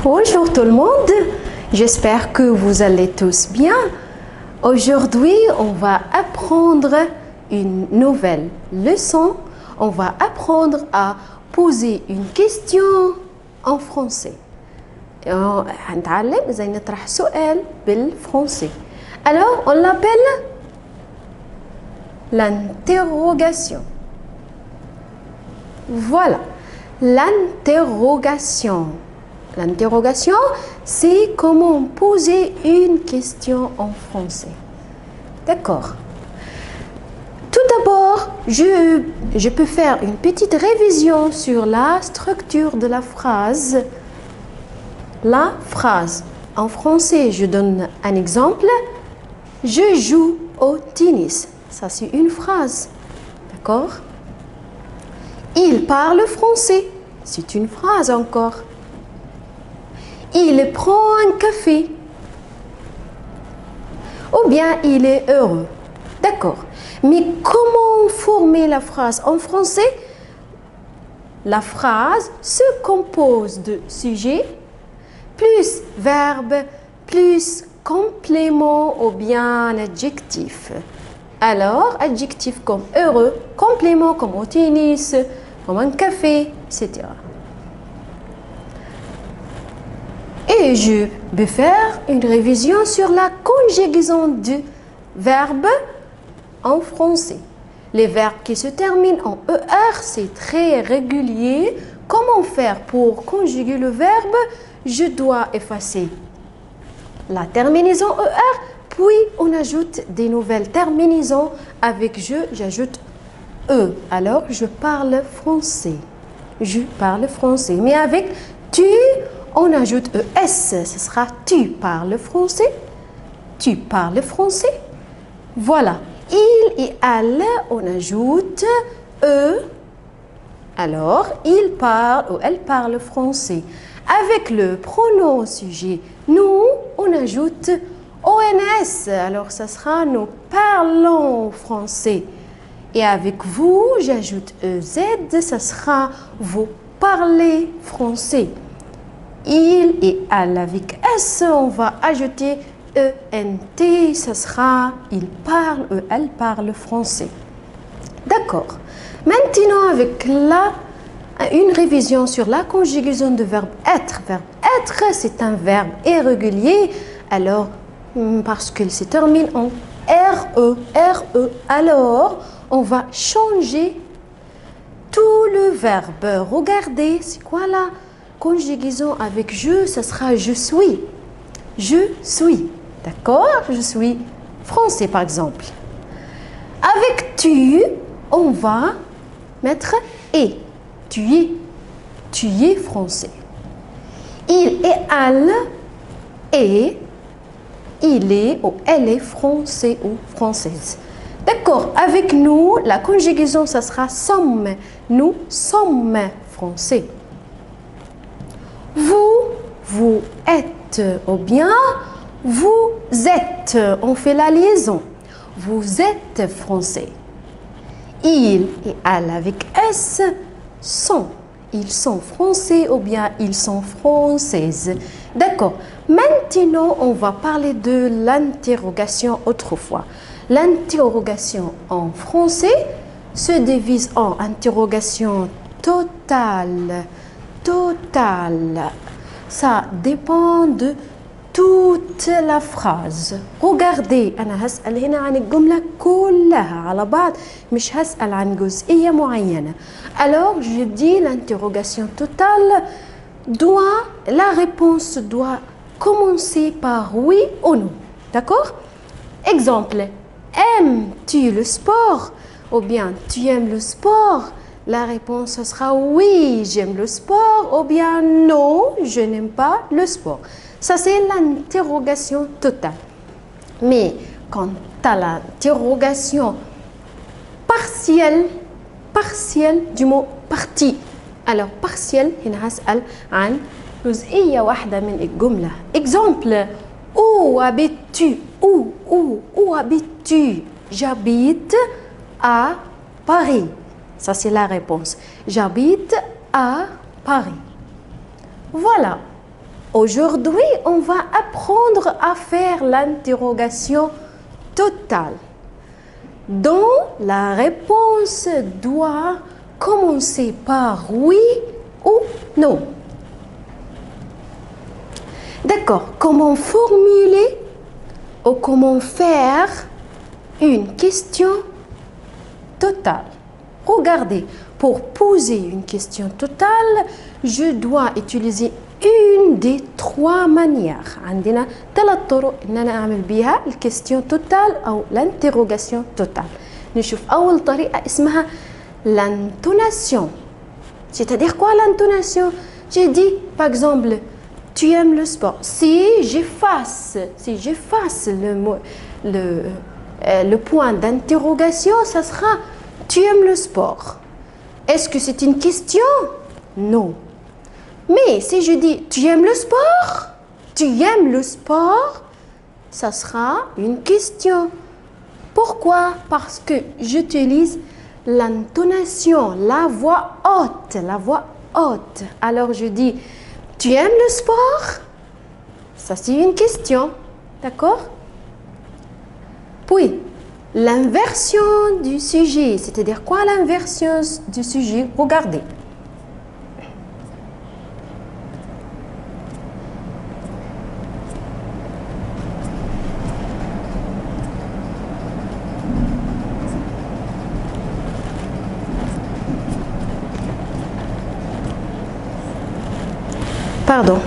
Bonjour tout le monde, j'espère que vous allez tous bien. Aujourd'hui, on va apprendre une nouvelle leçon. On va apprendre à poser une question en français. هنتعلم ازاي نطرح سؤال بالفرنسي. Alors, on l'appelle l'interrogation. Voilà, l'interrogation. L'interrogation, c'est comment poser une question en français. D'accord. Tout d'abord, je peux faire une petite révision sur la structure de la phrase. La phrase. En français, je donne un exemple. Je joue au tennis. Ça, c'est une phrase. D'accord? Il parle français. C'est une phrase encore. Il prend un café. Ou bien il est heureux. D'accord. Mais comment former la phrase en français? La phrase se compose de sujet, plus verbe, plus complément ou bien adjectif. Alors, adjectif comme heureux, complément comme au tennis, comme un café, etc. Et je vais faire une révision sur la conjugaison du verbe en français. Les verbes qui se terminent en ER, c'est très régulier. Comment faire pour conjuguer le verbe? Je dois effacer la terminaison ER, puis on ajoute des nouvelles terminaisons. Avec je, j'ajoute E. Alors, je parle français. Je parle français. Mais avec tu, on ajoute ES. Ce sera tu parles français. Tu parles français. Voilà. Il et elle, on ajoute E. Alors, il parle ou elle parle français. Avec le pronom au sujet, nous, on ajoute ONS. Alors, ça sera nous parlons français. Et avec vous, j'ajoute EZ. Ça sera vous parlez français. Il et elle avec S, on va ajouter ENT. Ça sera il parle ou elle parle français. D'accord. Maintenant, avec une révision sur la conjugaison de verbe être. Verbe être, c'est un verbe irrégulier. Alors, parce qu'il se termine en RE, RE. Alors, on va changer tout le verbe. Regardez, c'est quoi la conjugaison avec je? Ça sera je suis. Je suis. D'accord? Je suis français, par exemple. Avec tu, on va mettre et. Tu es français. Il et elle et il est ou elle est français ou française. D'accord, avec nous, la conjugaison, ça sera sommes. Nous sommes français. Vous êtes ou bien vous êtes. On fait la liaison. Vous êtes français. Il et elle avec S sont. Ils sont français ou bien ils sont françaises. D'accord. Maintenant, on va parler de l'interrogation autrefois. L'interrogation en français se divise en interrogation totale. Totale. Ça dépend de toute la phrase. Regardez, أنا هسأل هنا عن الجملة كلها على بعض مش هسأل عن جزئية معينة. Alors, je dis l'interrogation totale la réponse doit commencer par oui ou non. D'accord? Exemple, aimes-tu le sport? Ou bien, tu aimes le sport? La réponse sera oui, j'aime le sport. Ou bien, non, je n'aime pas le sport. Ça, c'est l'interrogation totale. Mais quant à l'interrogation partielle du mot partie. Alors, partielle, هنا هسأل عن جزئية واحدة من الجملة. Exemple, où habites-tu? Où habites-tu? J'habite à Paris. Ça, c'est la réponse. J'habite à Paris. Voilà. Aujourd'hui, on va apprendre à faire l'interrogation totale, dont la réponse doit commencer par oui ou non. D'accord, comment formuler ou comment faire une question totale? Regardez, pour poser une question totale, je dois utiliser une des trois manières. عندنا ثلاث طرق ان انا اعمل بيها الكيستيون توتال او l'interrogation totale. نشوف اول طريقه اسمها l'intonation. C'est-à-dire quoi l'intonation? J'ai dit par exemple tu aimes le sport. Si j'efface le point d'interrogation, ça sera tu aimes le sport. Est-ce que c'est une question? Non. Mais si je dis tu aimes le sport? Tu aimes le sport? Ça sera une question. Pourquoi? Parce que j'utilise l'intonation, la voix haute, Alors je dis tu aimes le sport? Ça c'est une question. D'accord? Puis, l'inversion du sujet, c'est-à-dire quoi l'inversion du sujet? Regardez. Pardon.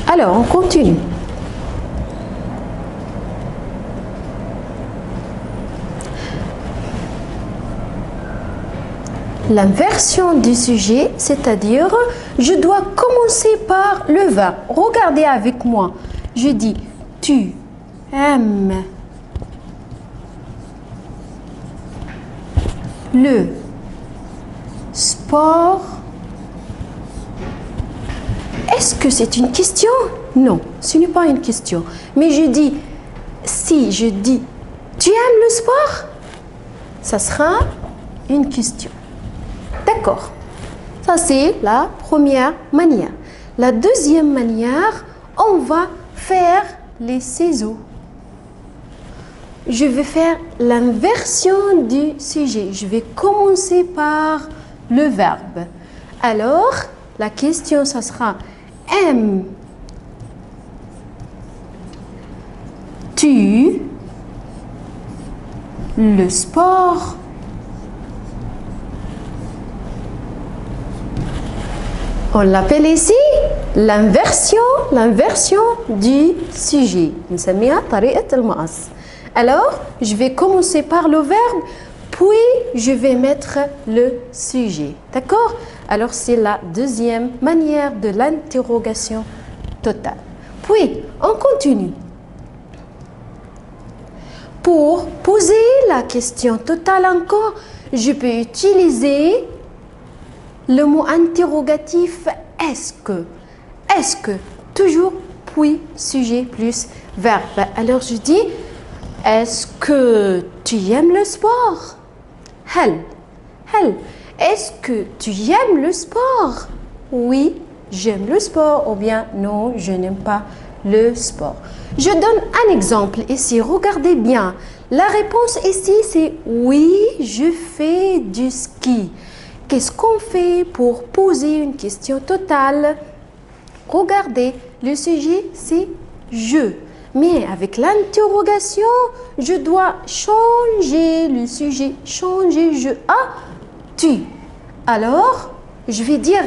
Alors, on continue. L'inversion du sujet, c'est-à-dire, je dois commencer par le verbe. Regardez avec moi. Je dis, tu aimes le sport? Est-ce que c'est une question? Non, ce n'est pas une question. Mais je dis, si je dis, tu aimes le sport? Ça sera une question. D'accord. Ça, c'est la première manière. La deuxième manière, on va faire les ciseaux. Je vais faire l'inversion du sujet. Je vais commencer par le verbe. Alors, la question, ça sera aimes-tu le sport? On l'appelle ici l'inversion du sujet. نسميها طريقة المقص. Alors, je vais commencer par le verbe, puis je vais mettre le sujet. D'accord? Alors, c'est la deuxième manière de l'interrogation totale. Puis, on continue. Pour poser la question totale encore, je peux utiliser le mot interrogatif est-ce que, toujours puis sujet plus verbe. Alors je dis est-ce que tu aimes le sport? هل est-ce que tu aimes le sport? Oui, j'aime le sport, ou bien non, je n'aime pas le sport. Je donne un exemple ici, regardez bien. La réponse ici c'est oui, je fais du ski. Qu'est-ce qu'on fait pour poser une question totale? Regardez, le sujet c'est je. Mais avec l'interrogation, je dois changer le sujet, changer je à tu. Alors, je vais dire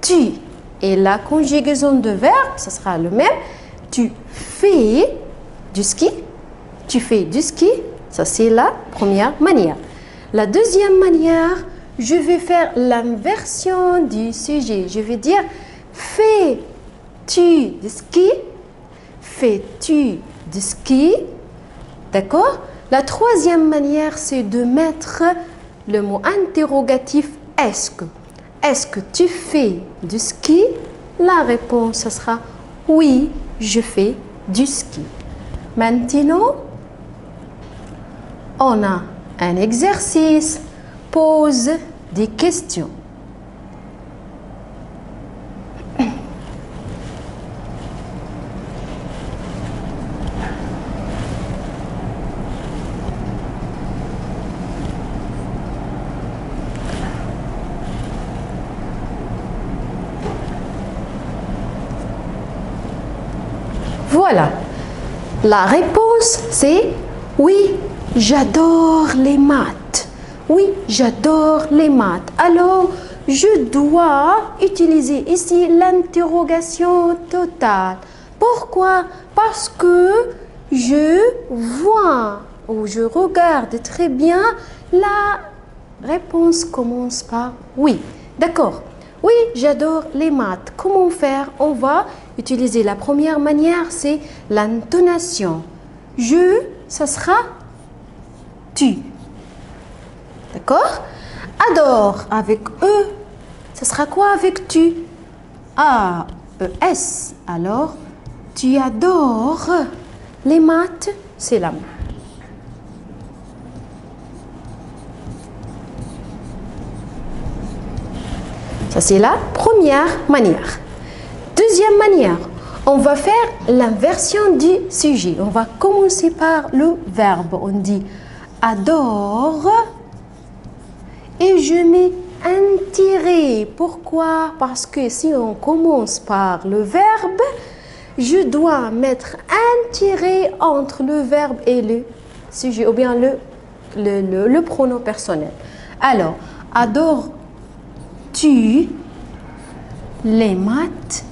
tu. Et la conjugaison de verbe, ce sera le même. Tu fais du ski. Tu fais du ski. Ça, c'est la première manière. La deuxième manière, je vais faire l'inversion du sujet. Je vais dire fais-tu du ski? Fais-tu du ski? D'accord? La troisième manière, c'est de mettre le mot interrogatif est-ce que. Est-ce que tu fais du ski? La réponse ce sera oui, je fais du ski. Maintenant, on a un exercice. Pose des questions. Voilà. La réponse, c'est oui, j'adore les maths. Oui, j'adore les maths. Alors, je dois utiliser ici l'interrogation totale. Pourquoi? Parce que je vois ou je regarde très bien, la réponse commence par oui. D'accord. Oui, j'adore les maths. Comment faire? On va utiliser la première manière, c'est l'intonation. Je, ça sera tu. D'accord? Adore avec E, ça sera quoi avec tu? A, E, S. Alors, tu adores les maths, c'est la même. Ça, c'est la première manière. Deuxième manière, on va faire l'inversion du sujet. On va commencer par le verbe. On dit adore et je mets un tiret. Pourquoi? Parce que si on commence par le verbe, je dois mettre un tiret entre le verbe et le sujet ou bien le pronom personnel. Alors, adores-tu les maths?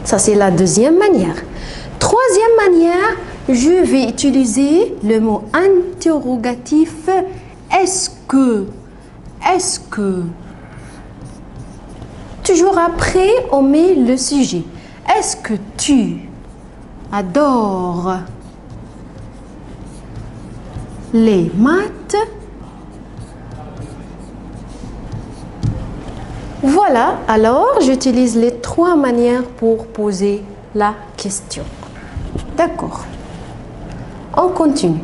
Ça, c'est la deuxième manière. Troisième manière, je vais utiliser le mot interrogatif. Est-ce que? Est-ce que? Toujours après, on met le sujet. Est-ce que tu adores les maths? Voilà, alors j'utilise les trois manières pour poser la question. D'accord. On continue.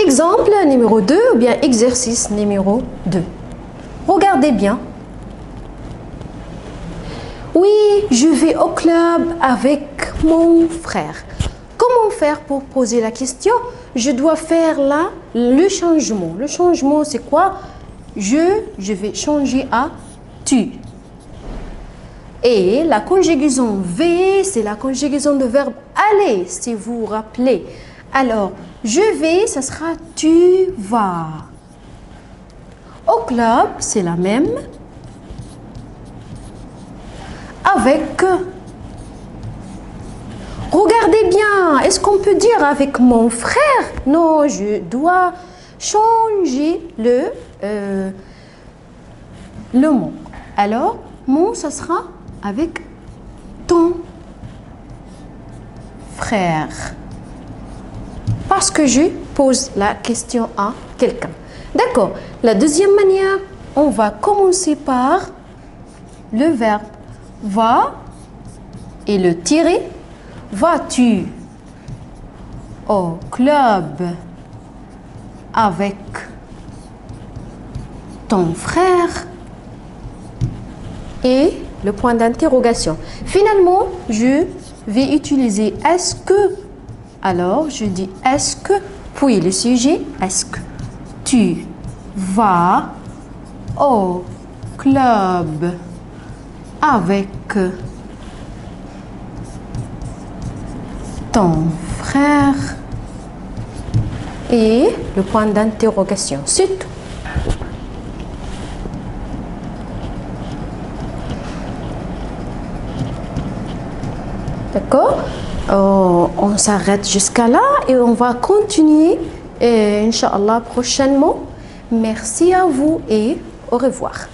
Exemple numéro 2 ou bien exercice numéro 2. Regardez bien. Oui, je vais au club avec mon frère. Comment faire pour poser la question? Je dois faire là le changement. Le changement, c'est quoi? Je vais changer à tu. Et la conjugaison V, c'est la conjugaison de verbe aller, si vous vous rappelez. Alors, je vais, ça sera tu vas. Au club, c'est la même. Avec. Regardez bien, est-ce qu'on peut dire avec mon frère? Non, je dois changer le mot. Alors, mon, ça sera avec ton frère. Parce que je pose la question à quelqu'un. D'accord. La deuxième manière, on va commencer par le verbe va et le tirer. Vas-tu au club avec ton frère? Et le point d'interrogation. Finalement, je vais utiliser est-ce que. Alors, je dis est-ce que, puis le sujet, est-ce que tu vas au club avec ton frère? Et le point d'interrogation, c'est tout. D'accord? On s'arrête jusqu'à là et on va continuer, Inch'Allah, prochainement. Merci à vous et au revoir.